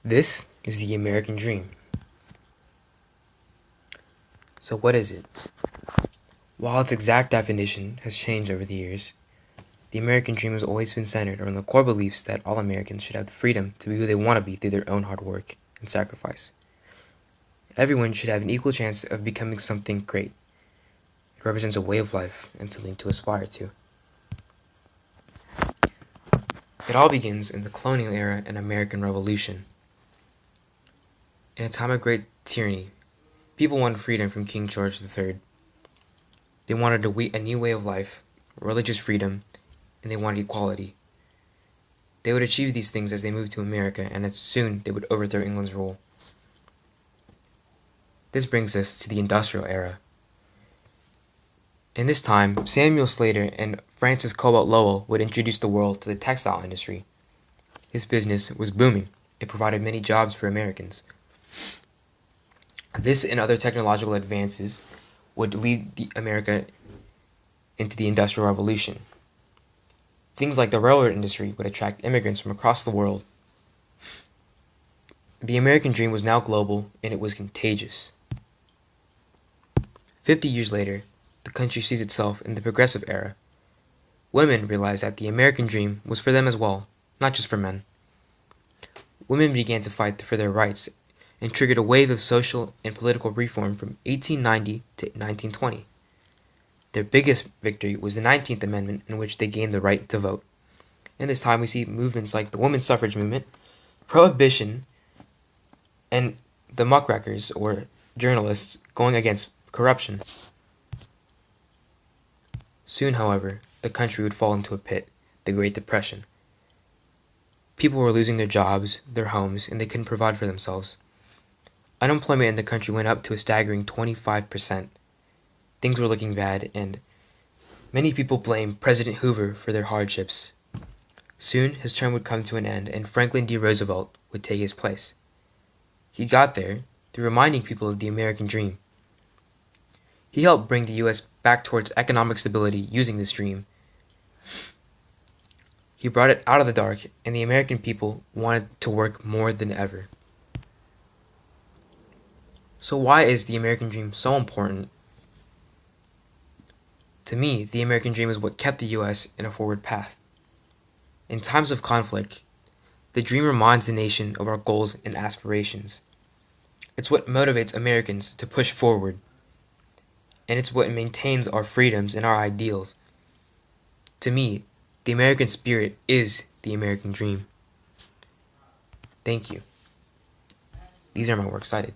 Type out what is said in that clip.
This is the American dream. So what is it? While its exact definition has changed over the years, the American dream has always been centered around the core beliefs that all Americans should have the freedom to be who they want to be through their own hard work and sacrifice. Everyone should have an equal chance of becoming something great. It represents a way of life and something to aspire to. It all begins in the colonial era and American Revolution. In a time of great tyranny, people wanted freedom from King George III. They wanted a new way of life, religious freedom, and they wanted equality. They would achieve these things as they moved to America, and as soon they would overthrow England's rule. This brings us to the Industrial Era. In this time, Samuel Slater and Francis Cobalt Lowell would introduce the world to the textile industry. His business was booming. It provided many jobs for Americans. This and other technological advances would lead America into the Industrial Revolution. Things like the railroad industry would attract immigrants from across the world. The American dream was now global, and it was contagious. 50 years later, the country sees itself in the Progressive Era. Women realized that the American dream was for them as well, not just for men. Women began to fight for their rights and triggered a wave of social and political reform from 1890 to 1920. Their biggest victory was the 19th Amendment, in which they gained the right to vote. In this time, we see movements like the women's suffrage movement, prohibition, and the muckrakers, or journalists, going against corruption. Soon, however, the country would fall into a pit, the Great Depression. People were losing their jobs, their homes, and they couldn't provide for themselves. Unemployment in the country went up to a staggering 25%. Things were looking bad, and many people blamed President Hoover for their hardships. Soon, his term would come to an end, and Franklin D. Roosevelt would take his place. He got there through reminding people of the American dream. He helped bring the U.S. back towards economic stability using this dream. He brought it out of the dark, and the American people wanted to work more than ever. So why is the American dream so important? To me, the American dream is what kept the U.S. in a forward path. In times of conflict, the dream reminds the nation of our goals and aspirations. It's what motivates Americans to push forward, and it's what maintains our freedoms and our ideals. To me, the American spirit is the American dream. Thank you. These are my works cited.